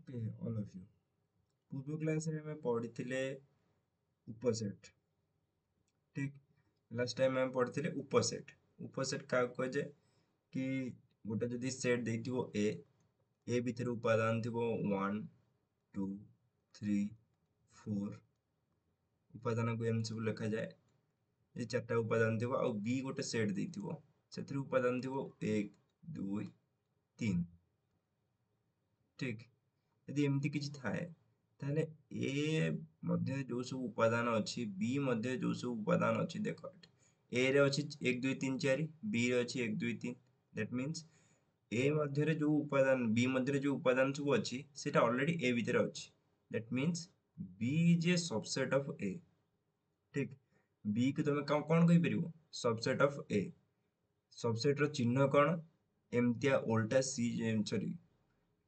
Okay all of you पूर्व class रे हमें पढ़ी उपसेट ठीक लास्ट टाइम हमें पढ़ी उपसेट उपसेट क्या कह जाए कि गोटे जदि सेट देथिबो ए भितर उपादान थिबो 1 2 3 4 उपादान को एम सब लिखा जाए ये चार्टा उपादान थिबो आ बी गोटे सेट देथिबो सेतिर उपादान थिबो 1 2 3 ठीक यदि एमती किसी थाए ताहले ए मध्य जो सब उपादान अच्छी बी मध्य जो सब उपादान अच्छी देख ए रे अच्छी 1 2 3 4 बी रे अच्छी 1 2 3 दैट मीन्स ए मध्य रे जो उपादान बी मध्य रे जो उपादान सब अच्छी सेटा ऑलरेडी ए भीतर अच्छी that means B is a subset of A ठीक बी को तुम कौन कहि परिबो सबसेट ऑफ ए सबसेट रो चिन्ह कौन एमतिया उल्टा सी सॉरी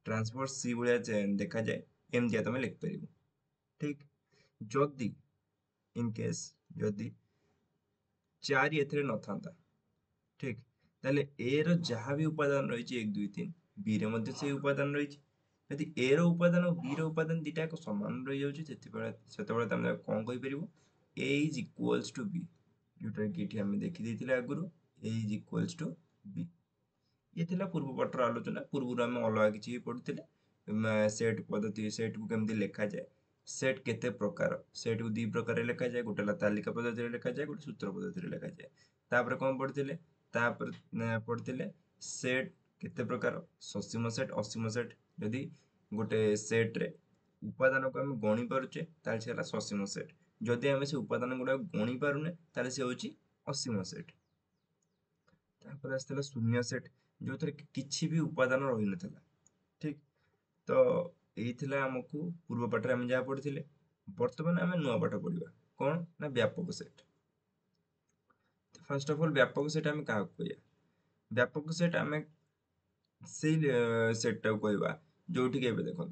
ट्रांसपोर्ट सी भाया देखा जाए एमतिया तुम लिखिपर ठीक जदि इन केस जदि 4 एथिरे न थांता ठीक ताले ए रो जहाँ भी उपादान रही 1 2 3 बी रे मध्य से उपादान रही यदि ए रो उपादान और बी रो उपादान दुटा एक समान रही जाउची सेतेबेले तुम कौन कहि परिबो ए इज इक्वल्स टू बी जोटा कि एठी हम देखि देथिले आगुरु ए इज इक्वल्स टू बी ये थिला पूर्व पटर आलोचना पूर्व आम अलग किसी पढ़ुले सेट पद्धति सेट को केमती लिखा जाए सेट केते प्रकार सेट को दी प्रकार लिखा जाए गोटे तालिका पद्धति लिखा जाए गोटे सूत्र पद्धति लिखा जाए तापर कौन पढ़ते पढ़ते सेट केते प्रकार ससीम सेट असीम सेट जदि गोटे सेट रे उपादान को आम गणी पारुचे ताले से होला ससीम सेट जदि आम से उपादान गुड़ा गणी पारुने ताले से होची असीम सेट तापर आसला शून्य सेट जो थे किसी भी उपादान रही नाला ठीक तो यही आमको पूर्व पाठ में जहाँ पढ़ी बर्तमान आम नुआ पाठ पढ़ा कौन ना व्यापक सेट तो फर्स्ट ऑफ ऑल व्यापक सेट आम क्या कह व्यापक सेट आम से सेट टाक कह जो देखो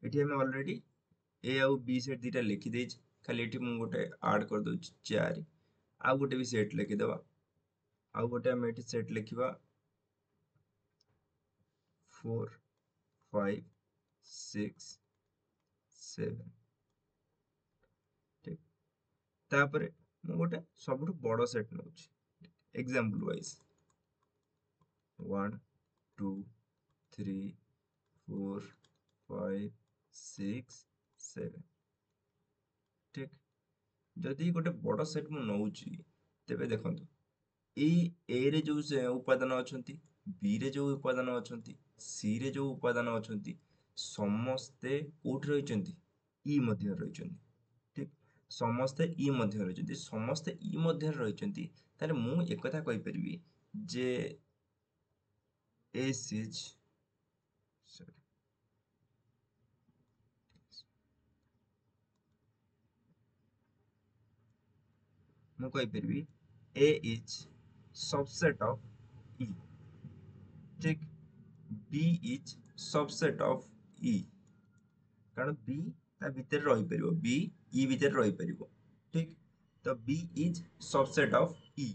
ये आम ऑलरेडी ए आउ बी सेट दीटा लिखिदे खाली ये मुझे गोटे आड कर दूँ 4 आउ गोटे भी सेट लिखिदे आउ गोटे आम ये सेट लिखा 4 5 6 7 ठीक तापर मु गोटे सबुठ बड़ सेट नौ एग्जांपल वाइज 1 2 3 4 5 6 7 ठीक जदि गोटे बड़ सेट मु नौ तेबे देखंतु ए रे जो उपादान अच्छी बी रे जो उपादान अच्छी सी रे जो उपादान अच्छी समस्ते कोठी रही ई मध्य रही ठीक समस्ते ई मध्य रही समस्ते ई मध्य रही ताले मु एक कथा कहि परिबी जे एस इज सॉरी मु कहि परिबी ए इज सबसेट ऑफ ई ठीक बी इज सबसेट ऑफ ई कारण बी ता भीतर रही परिबो बी ई भीतर रही परिबो ठीक तो बी इज सबसेट ऑफ ई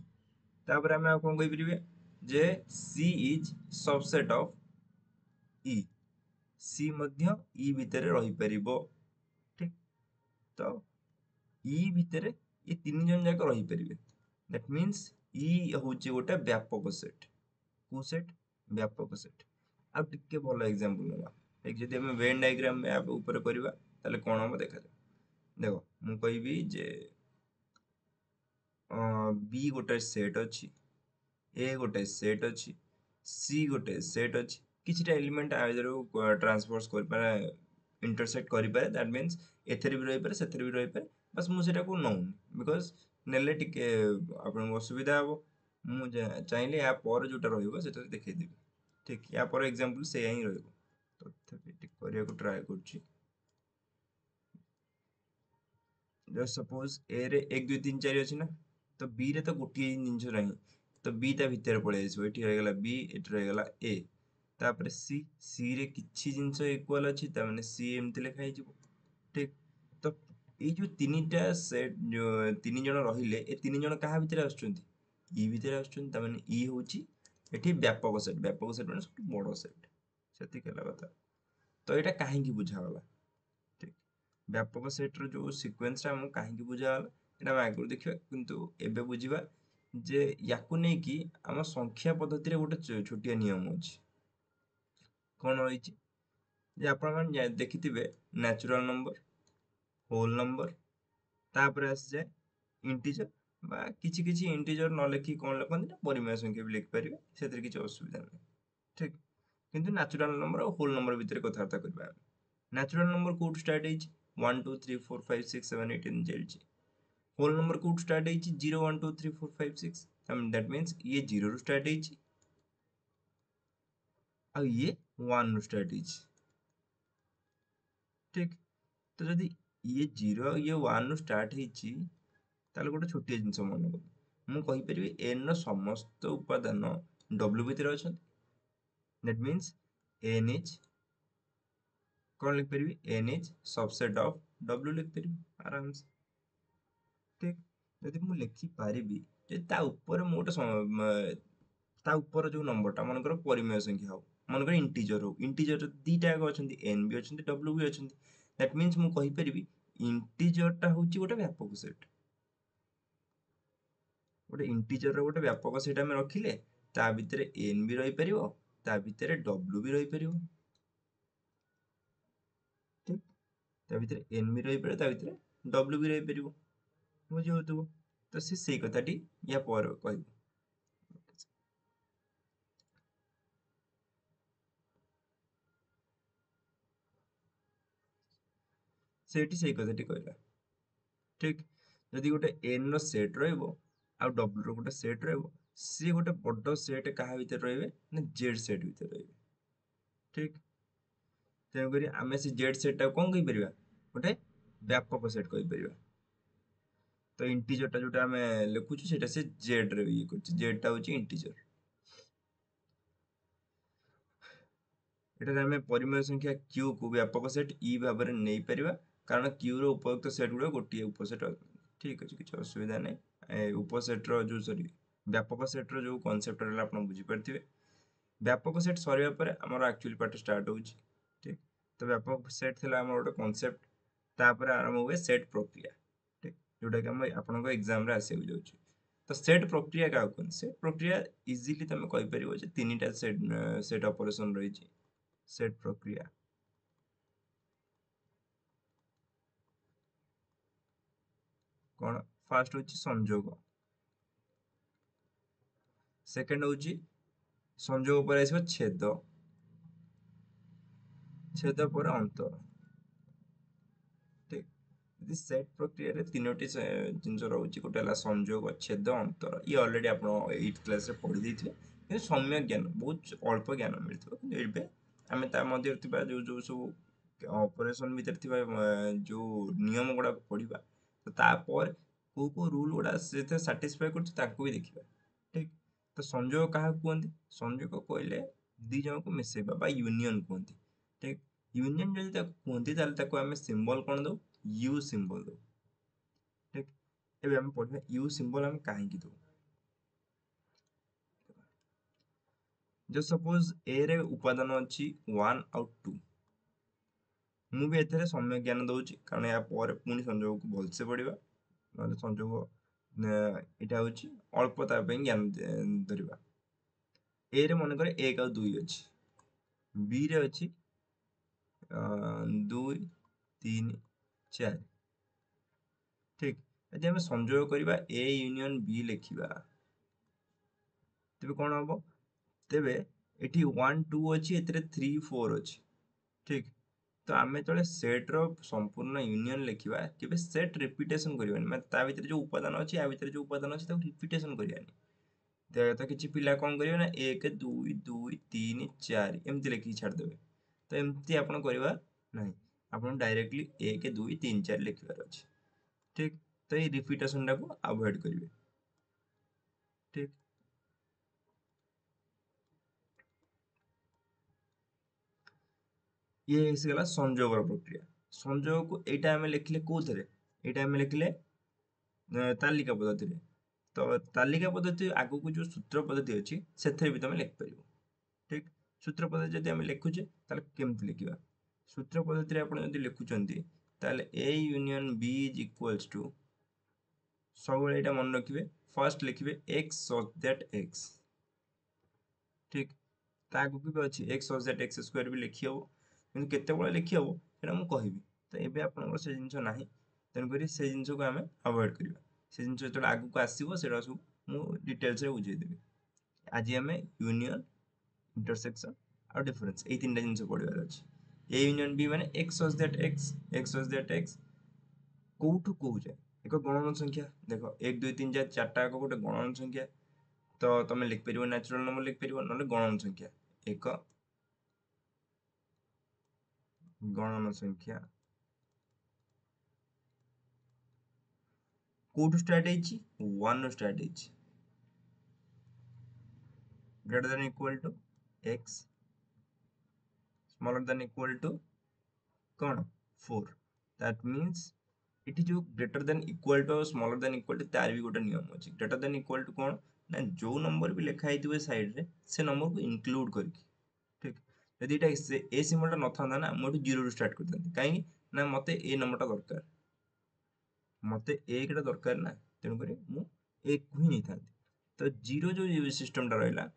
तापर हम कौन कहि परिबे जे सी इज सबसेट ऑफ ई सी मध्य ई भीतर रही परिबो ठीक तो ई भीतर ये तीन जन जाक रही परिबे दैट मींस ई होचे गोटे व्यापक सेट को सेट व्यापक सेट अब टिके भल एग्जांपल नवा एक जदि हम वेन डायग्राम में आप ऊपर करबा ताले कोन हम देखा जाय देखो मु कहबी जे बी गोटे सेट अच्छी ए गोटे सेट अच्छी सी गोटे सेट अच्छी किछटा एलिमेंट आइदर ट्रांसपोर्स कर पारे इंटरसेक्ट करि पारे दैट मींस एथरे भी रही पारे सेथरे भी रही पारे बस मु सेटा को नौ बिकॉज़ नेले टिके आपन असुविधा हो मु चाहिले या पर जोटा रहइबो सेटा देखै देबी ठीक या पर एग्जांपल से ही रहइबो तो टिक करिया को ट्राई करछि जस्ट सपोज ए रे 1 2 3 4 अछि ना तो बी रे तो गोटे जिनिस नहीं तो बी ता भीतर पड़े आसो ये रहीगला बी ये रहीगला ए तापर सी सी रे किछि जिनिस इक्वल अछि ता माने सी एमति लिखा हिजिबो ठीक तो ये जो तीनटा सेट जो तीन जण रहिले ए तीन जण कहा भीतर आछुंती ई भीतर आछुंती ता माने ई होची एठी व्यापक सेट माने सब बड़ सेट सेति केला कथा तो यहाँ कहीं बुझागला ठीक व्यापक सेट्र जो सिक्वेन्सटा आमको कहीं बुझागला यहाँ आम आगु देखा किंतु एबे बुझा जे याकू नहीं कि आम संख्या पद्धति गोटे छोटिया नियम अच्छी कौन रही जे आपण देखिथिबे न्याचुराल नंबर होल नंबर तापर आसी जाए इंटीजर बा किछि किछि इंटीजर न लिखि कौन लिखते ना परिमेय संख्या भी लिखिपारे से किसी असुविधा नहीं ठीक किंतु न्याचुराल नंबर और होल नंबर भितर कथबार्ता करबा न्याचुराल नंबर कोड स्टार्ट होइछि 1 2 3 4 5 6 7 8 इन चलछि होल नंबर कोड स्टार्ट होइछि 0 1 2 3 4 5 6 दैट मींस ये 0 रू स्टार्ट होइछि आ ये 1 रू स्टार्ट होइछि ठीक तो जदि ये 0 ये 1 रू स्टार्ट होइछि ताले गोटे छोटिया जिनिस मन कर ମୁଁ କହିପାରିବି n ର ସମସ୍ତ ଉପାଦାନ w ଭିତରେ ଅଛନ୍ତି that means n is कौन लिखिପାରିବି n is subset of w लिखिପାରିବି आराम से ठीक ଯଦି ମୁଁ ଲେଖିପାରିବି ଯେ ତା ଉପରେ ମୁଁ ଗୋଟେ ତା ଉପର ଯୋଉ ନମ୍ବରଟା ମନେକର ପରିମେୟ ସଂଖ୍ୟା ହଉ ମନେକର ଇଣ୍ଟିଜର ଦିଟା ଯାକ ଅଛନ୍ତି n ବି ଅଛନ୍ତି w ବି ଅଛନ୍ତି that means ମୁଁ କହିପାରିବି ଇଣ୍ଟିଜରଟା ହଉଛି ଗୋଟେ ବ୍ୟାପକ ସେଟ୍ ଗୋଟେ ଇଣ୍ଟିଜରର ଗୋଟେ ବ୍ୟାପକ ସେଟ୍ ଆମେ ରଖିଲେ ତା ଭିତରେ n ବି ରହିପାରିବ ତା ଭିତରେ w ବି ରହିପାରିବ ଠିକ ତା ଭିତରେ n ବି ରହିପାରିବ ତା ଭିତରେ w ବି ରହିପାରିବ ବୁଝିହଉଥିବ ତ ସେ ସେଇ କଥାଟି ୟା ପରେ କହିବ ସେଇଠି ସେଇ କଥାଟି କହିଲା ଠିକ ଯଦି ଗୋଟେ n ର ସେଟ୍ ରହିବ ଆଉ w ର ଗୋଟେ ସେଟ୍ ରହିବ ସିଏ ଗୋଟେ ବଡ ସେଟ୍ କାହା ଭିତରେ ରହିବେ ନା z ସେଟ୍ ଭିତରେ ରହିବେ ଠିକ ତେଣୁକରି ଆମେ ସେ z ସେଟ୍ ଟାକୁ କଣ କହିପାରିବା ଗୋଟେ ବ୍ୟାପକ ସେଟ୍ କହିପାରିବା ତ ଇଣ୍ଟିଜରଟା ଯୋଉଟା ଆମେ ଲେଖୁଛୁ ସେଇଟା ସେ z ରେ ଇଏ କରୁଛି z ଟା ହଉଛି ଇଣ୍ଟିଜର ଏଠାରେ ଆମେ ପରିମେୟ ସଂଖ୍ୟା q କୁ ବ୍ୟାପକ ସେଟ୍ e ଭାବରେ ନେଇପାରିବା କାରଣ q ର ଉପଯୁକ୍ତ ସେଟ୍ ଗୁଡିକ ଗୋଟିଏ ଉପସେଟ୍ ଠିକ ଅଛି କିଛି ଅସୁବିଧା ନାହିଁ ଉପସେଟ୍ର ଯୋଉ ସରି ବ୍ୟାପକ ସେଟ୍ର ଯୋଉ କନସେପ୍ଟ ରହିଲା ଆପଣ ବୁଝିପାରିଥିବେ ବ୍ୟାପକ ସେଟ୍ ସରିବା ପରେ ଆମର ଆକ୍ଚୁଆଲି ପାଠ ଷ୍ଟାର୍ଟ ହେଉଛି ଠିକ ତ ବ୍ୟାପକ ସେଟ୍ ଥିଲା ଆମର ଗୋଟେ କନସେପ୍ଟ ତାପରେ ଆରମ୍ଭ ହୁଏ ସେଟ୍ ପ୍ରକ୍ରିୟା ଠିକ ଯୋଉଟାକି ଆମ ଆପଣଙ୍କ ଏକ୍ଜାମରେ ଆସିବାକୁ ଯାଉଛି ତ ସେଟ୍ ପ୍ରକ୍ରିୟା କାହାକୁ କୁହନ୍ତି ସେଟ୍ ପ୍ରକ୍ରିୟା ଇଜିଲି ତମେ କହିପାରିବ ଯେ ତିନିଟା ସେଟ୍ ଅପରେସନ ରହିଛି सेट प्रक्रिया कौन फास्ट होची संयोग सेकंड होची संयोग पर आसीबा छेद छेद पर अंतर ठीक यदि सेट प्रक्रिया रे तीनोटी जिनस रहउची गोटे हला संयोग छेद अंतर ये ऑलरेडी आपण 8th क्लास रे पढी देथिले कि सम्यक ज्ञान बहुत अल्प ज्ञान मिलथिबो कि एबे आमे ता मध्य थिबा जो जो सब ऑपरेशन भीतर थिबा जो नियम गुडा पढिबा तो तापर को रूल गुडा से सैटिस्फाई करछ ताको भी देखिबा ठीक तो संयोग काहा कहंती संयोग कहले दी जन को मिसेबा बा यूनियन कहंती ठीक यूनियन जदि ताको कहंती ताले ताको आमे सिंबल कोन दो यू सिंबल दो ठीक एबे हम पढिबा यू सिंबल हम काहे की दो जो सपोज ए रे उपादान अछि 1 और 2 ମୁଁ ବି ଏଥିରେ ସମ୍ୟ ଜ୍ଞାନ ଦଉଛି କାରଣ ଏହା ପରେ ପୁଣି ସଂଯୋଗକୁ ଭଲସେ ପଢିବା ନହେଲେ ସଂଯୋଗ ଏଇଟା ହଉଛି ଅଳ୍ପ ତା ପାଇଁ ଜ୍ଞାନ ଧରିବା ଏ ରେ ମନେକର 1 ଆଉ 2 ଅଛି ବି ରେ ଅଛି 2 3 4 ଠିକ ଯଦି ଆମେ ସଂଯୋଗ କରିବା ଏ ୟୁନିୟନ ବି ଲେଖିବା ତେବେ କଣ ହବ ତେବେ ଏଠି 1 2 ଅଛି ଏଥିରେ 3 4 ଅଛି ଠିକ तो आम जो सेट संपूर्ण यूनियन लिखा कि सेट रिपिटेशन करवानी मैं ता भीतर जो उपादान अच्छी या भीतर जो उपादान अच्छी रिपिटेशन करवानी तो किसी पिला कौन करेंगे ना 1 2 2 3 4 एमती लिखिकी छाड़देवे तो एमती आप करवा ना आप डायरेक्टली 1 2 3 4 लिखार अच्छे ठीक तो ये रिपिटेशन टाक अवॉइड करेंगे ठीक ये गला संयोग प्रक्रिया संयोग को यहाँ आम लिखले कौन यहाँ आम लिखले तालिका पद्धति तो तालिका पद्धति आग को जो सूत्र पद्धति अच्छी से भी तुम लिखिपर ठीक सूत्र पद्धति जब आम लिखुचे केमती लिखा सूत्र पद्धति आप लिखुंट ताले A union B is equals to सब यहाँ मन रखिए फर्स्ट लिखिए एक्स सच दैट एक्स ठीक ताकू भी अच्छी x such that x square भी लिखी हम कि केत लिखी हम ये मुझे कहबी तो ये आप से जिन ना तेणुक से जिन को आम अवॉइड करवा से जिन जो आगू आसो से सब मुझे डिटेल्स बुझेदेवी आज आम यूनियन इंटरसेक्शन और डिफरेंस ये तीन जिन पढ़ार अच्छे ए यूनियन बी माने एक्स सच दैट एक्स कौटू कौ जाए एक गणन संख्या देख 1 2 3 4 चार्टा गोटे गणन संख्या तो तुम लिखिपर न्याचुराल नंबर लिखिपर ना गणन संख्या एक गणन संख्या कौटू start one start greater than equal to X smaller than equal to कौन 4 दैट मीन्स इटी जो greater than equal to smaller than equal to तार भी गोटे नियम अच्छी ग्रेटर देन इक्वल टू कौन ना जो नंबर भी लिखाई थे साइड रे से नंबर को इनक्लूड करके ठीक जदि ये ए सिम्बलटा न था ना मुझे जीरो स्टार्ट करते कहीं ना मत ए नंबरटा दरकार मत एक दरकार ना तेणुक मुझे एक ही नहीं था तो जीरो जो सिस्टमटा रहा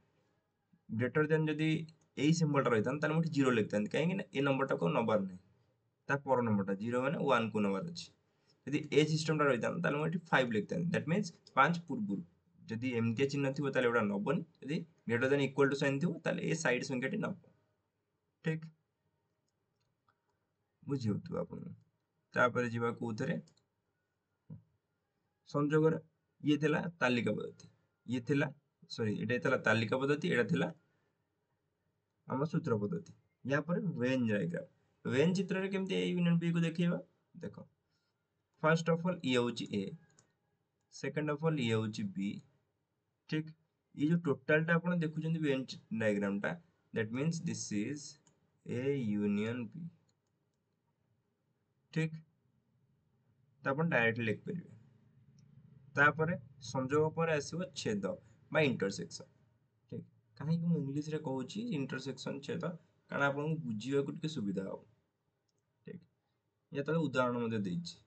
ग्रेटर देन जदि यही सिम्बलटा रही था मुझे जीरो लिखता कहीं ए नंबरटा को नबार नहीं पर नंबरटा जीरो मैंने वन को नबार अच्छी जदि ए सिस्टमटा रही था मुझे 5 लिखता दैट मीन्स 5 पूर्व जदि एमती चिन्ह थी गोटा नबनी जदि greater than equal to sign थी ए साइड संख्याटी नब ठीक बुझी आपपर जावा कौन संजोग ये थिला तालिका पद्धति ये थिला सॉरी ये तालिका पद्धति ये आम सूत्र पद्धति या पर वेन डायग्राम वेन चित्र रे केमती ए यूनियन बी को देखिबा देखो फर्स्ट ऑफ ऑल ये होची ए सेकंड ऑफ ऑल ये होची बी ठीक ये जो टोटल टा आपण देखुचंदी वेन डायग्राम टा that means this is A union B ठीक तो आपण डायरेक्टली लिख परिबे तापर संजोग पर आसीबो छेद बा इंटरसेक्शन ठीक कहीं कि इंग्लिश रे कहूची इंटरसेक्शन छेद कारण आपन बुझिबा को टिके सुविधा हो ठीक या तले उदाहरण मध्ये देछि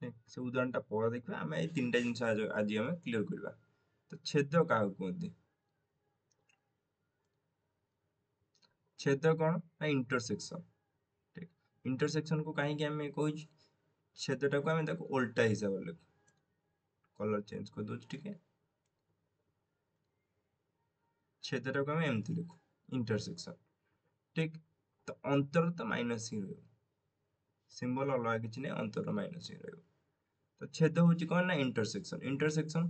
ठीक से उदाहरण टा पर देखबा हम ए तीनटा जिंस आज हम क्लियर करबा तो छेद का कहते छेद कौन ना इंटरसेक्शन ठीक इंटरसेक्शन को कहीं हम कहूची छेदटा को हम देखो उल्टा हिसाब से लिखो कलर चेंज कर दो ठीक है छेदटा को हम एमती लिखो इंटरसेक्शन ठीक तो अंतर तो माइनस ही रही सिंबल अलग किसी नहीं अंतर माइनस ही रही तो छेद हूँ कौन ना इंटरसेक्शन इंटरसेक्शन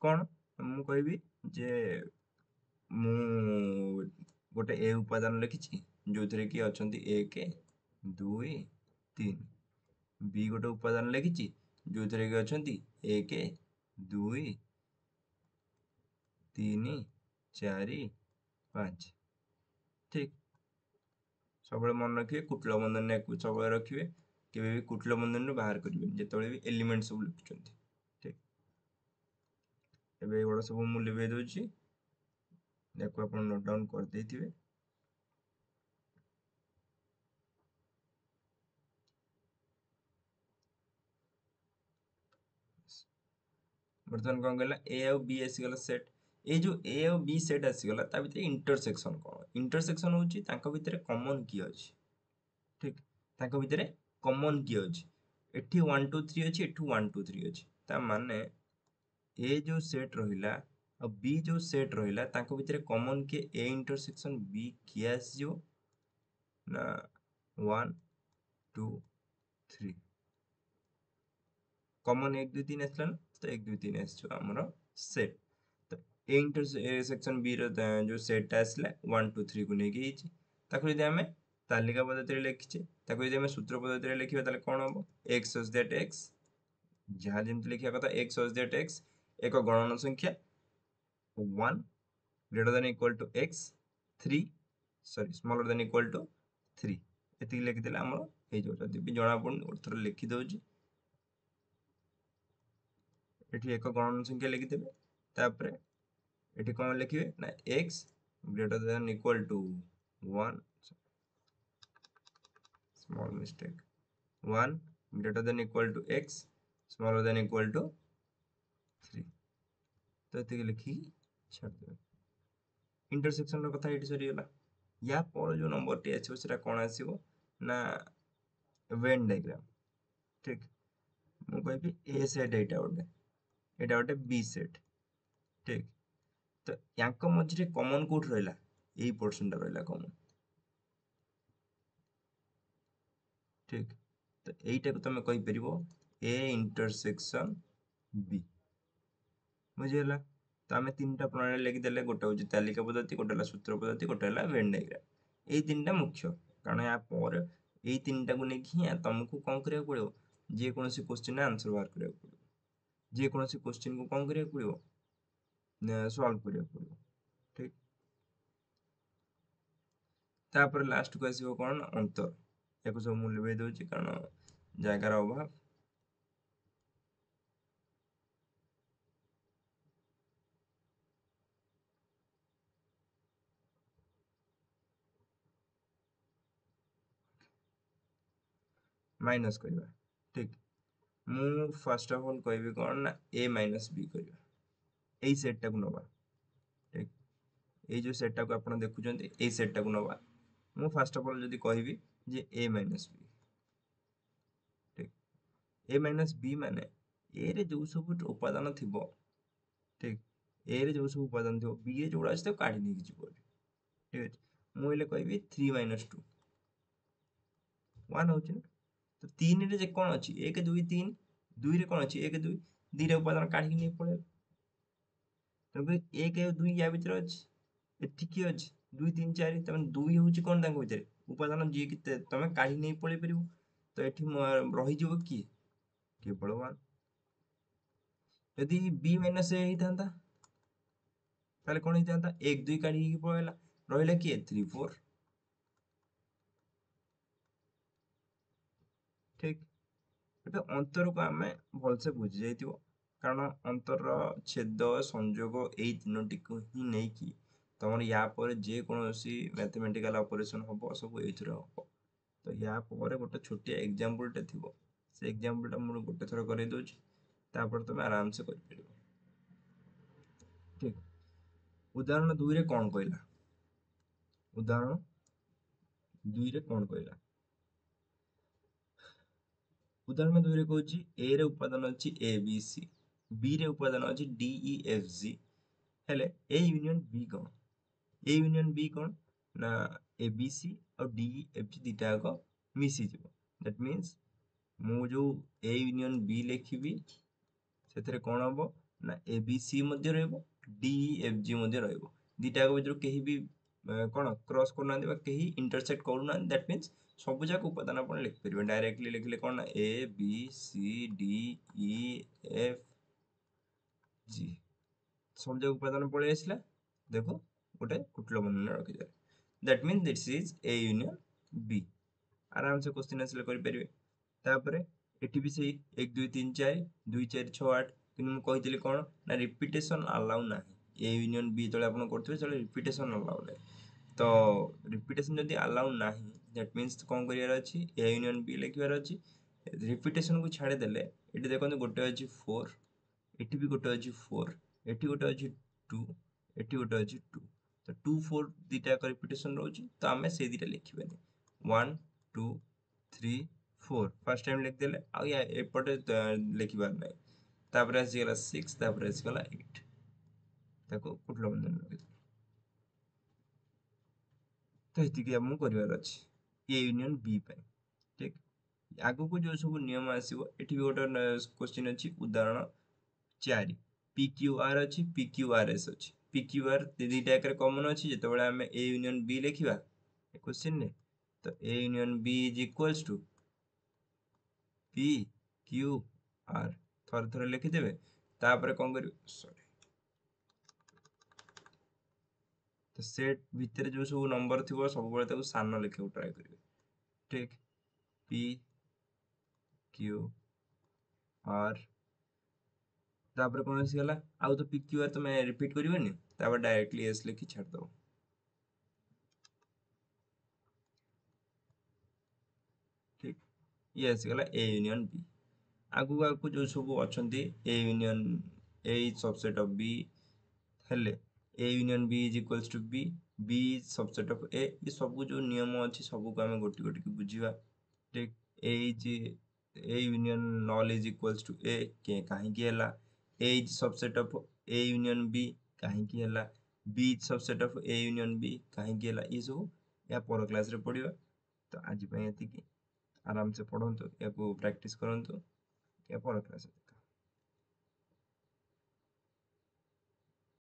कौन मु कहबी जे मु गोटे ए उपादान लिखी जो थे कि अच्छा 1 2 3 बी गोटे उपादान लिखी जो थे कि अच्छा 1 2 3 4 5 ठीक सब मन रखिए कुटल बंधन सब रखिए केवे भी कुटल बंधन बाहर करेंगे जिते भी एलिमेंट सब लिखुंट ठीक एवं सब मुझे लिखे दूसरी देखो आप नोट डाउन कर देथिबे बर्तमान कौन कहला ए और बी आसीगला सेट ये जो ए और बी सेट आसीगला ता भितर इंटरसेक्शन कौन इंटरसेक्शन होची तांको भितर कॉमन की अछि ठीक तांको भितर कॉमन की अछि एठी 1 2 3 अछि एठू 1 2 3 अछि ता माने ए जो सेट रहिला और बी जो सेट रहिला तांको भितर कॉमन के ए इंटरसेक्शन बी की आसीयो ना 1 2 3 कॉमन 1 2 3 आसला ना तो 1 2 3 आसछ हमरो सेट तो ए इंटरसेक्शन बी रो जो सेट आसला 1 2 3 को नेकी हिची ताको यदि हमें तालिका पद्धति लिखिचे ताको यदि हमें सूत्र पद्धति लिखिबा ताले कोन हो x सच दैट x जहाँ जेमति लिखिया कथा x सच दैट x एक गणन संख्या 1 greater than equal to x 3 sorry smaller than equal to 3 एति लिखि देला हमरो हे जो जदी भी जणा पडन उतर लिखि दउची एठी एक गणन संख्या लिखिदेवे तापर एठी कौन लिखिए ना x greater than equal to 1 small mistake, 1 greater than equal to x smaller than equal to 3। तो ये लिखिकी छाड़देवे। इंटरसेक्शन कथा ये सरीगला। या पर जो नंबर टी आसो सेटा कौन आसो ना वेन डायग्राम। ठीक मु कहबी ए सेट एटा गोटे बी सेट। ठीक तो यांक मझे कॉमन कोट रहा यही पोर्शन टा रहा कॉमन। ठीक तो यहीटा को तुम कही परिबो ए इंटरसेक्शन बी। बुझीगला तो आम तीन टा प्रणाली लिखिदेले गोटे हूँ तालिका पद्धति गोटे सूत्र पद्धति गोटे वेन डायग्राम। यही तीन टा मुख्य कारण या पर यही तीन टा को लेकिन तुमको कौन करा पड़ो जेकोसी क्वेश्चन आंसर बाहर करा पड़ो जेकोसी क्वेश्चन को कौन करा पड़ो सॉल्व करा पड़ो। ठीक तापर लास्ट को आसो कौन अंतर या सब मुझे लिखे दूसरी कारण जगार अभाव। माइनस करवा। ठीक मु फर्स्ट ऑफ ऑल कहबी कौन ना ए माइनस बी करवा यही सेट टाक नवा। ठीक ये जो सेट टाक आप देखुं यही सेट टाक नवा मु फर्स्ट ऑफ ऑल जदि कहबी जे ए माइनस बी। ठीक ए माइनस बी माने ए रे जो सब उपादान थिबो। ठीक ए रे जो सब उपादान थिबो बी रे जोड़ा अछि तो काढी नै जिवो। ठीक अछि मु एले कहबी 3 माइनस 2 1 होछि ना तो 3 रे जे कोन अछि 1 2 3 2 रे कोन अछि 1 2 2 रे उपादान काढी नै पड़े तो 1 और 2 या भीतर अछि एठी की अछि 2 3 4 तमे 2 होछि कोन तांको भीतर उपादान जे कि तमे काढी नै पड़े परिबो तो एठी रहि जिवो की केवल 1। यदि बी माइनस ए होता ताले कौन होता 1 2 काढ़ी पड़ेगा रहा किए 3 4। ठीक ये अंतर को आम भलसे बुझी जाइए कारण अंतर छेद संजोग यही तीनोटी को ही नहीं कि तुम या पर जेकोसी मैथमेटिकल ऑपरेशन हम सब ये हम तो या पर गोटे छोटिया एग्जांपल थी से एग्जांपल मुझे गोटे थर कर दूसरी तापर तुम आराम से कर पार। ठीक उदाहरण 2 रे कौन कहला उदाहरण 2 रे कौन कहला उदाहरण 2 रे कहूँ ए रे उपादान अच्छी ए बी सी बी रे उपादान अच्छी डी ई एफ जी हेले ए यूनियन बी कौन ए यूनियन बी कौन ना ए बी सी और डी ई एफ जी दीटा जाक मिसी जीव दैट मीन्स मु जो ए यूनियन बी लिखी से कौन हम ना A B C D E F G दीटा भर कहीं भी कौन क्रॉस करना कहीं इंटरसेक्ट करना दैट मीन्स सब जाक उपादान आप लिखिपर डायरेक्टली लिखले कौन ना A B C D E F G सब जाक उपादान पलि आसला देखो गोटे कुटल बंधन रखिदे that means this is A union B आराम से क्वेश्चन आसले करें तापर एटी भी सही 1 2 3 4 2 4 6 8 कि मुझे कौन ना रिपीटेशन अलाउ ना ए यूनियन बी जो आप करते रिपीटेशन अलाउ ना तो रिपीटेशन जब अलाउ ना दैट मीन्स कौन करार अच्छी ए यूनियन बी लिखार अच्छी रिपीटेशन को छाड़देले ये देखो गोटे अच्छी 4 एटी भी गोटे अच्छी 4 एटी गोटे अच्छी 2 एटी गोटे अच्छी 2 तो 2 4 दीटा रिपीटेशन रोचे तो आम से दीटा लिखा 1 2 3 4 फर्स्ट टाइम लिखिदेले आउटे लिखबार ना तापर आसीगला 6 तापर आसीगला 8 ताको कुटल बंधन रखिदे तो ये आमको करार अच्छी ए यूनियन बी पे। ठीक आगु को जो सब नियम आसो ये भी गोटे क्वेश्चन अच्छी उदाहरण 4 पी क्यू आर अच्छी पी क्यू आर एस अच्छी पी क्यू आर दीटा एक कमन अच्छी जो आम ए यूनियन बी लिखा क्वेश्चन ने तो A union B is equals to P Q R थर थर लिखिदेवे तापर कौन कर सॉरी तो सेट भितर जो सब नंबर थी सब सान लिखा ट्राए करेंगे। ठीक पी क्यू आर तापर कौन आसगला आउ तो पी क्यू आर तुम रिपीट करनी तापर डायरेक्टली एस लिखी छाड़देव। ଇଏ ଆସିଗଲା ଏ ୟୁନିୟନ ବି। ଆଗକୁ ଆଗକୁ ଯୋଉ ସବୁ ଅଛନ୍ତି A union A is subset of B ହେଲେ A union B is equals to B, B is subset of A, A ସବୁ ଯୋଉ ନିୟମ ଅଛି ସବୁକୁ ଆମେ ଗୋଟି ଗୋଟିକି ବୁଝିବା। ଠିକ A is A union null is equals to A, କାହିଁକି ହେଲା? A is subset of A union B, କାହିଁକି ହେଲା? B is subset of A union B, କାହିଁକି ହେଲା? ଏ ସବୁ ଏହା ପର କ୍ଲାସରେ ପଢିବା। ତ ଆଜି ପାଇଁ ଏତିକି। ଆରାମସେ ପଢନ୍ତୁ, ୟାକୁ ପ୍ରାକ୍ଟିସ କରନ୍ତୁ, ଏହା ପର କ୍ଲାସରେ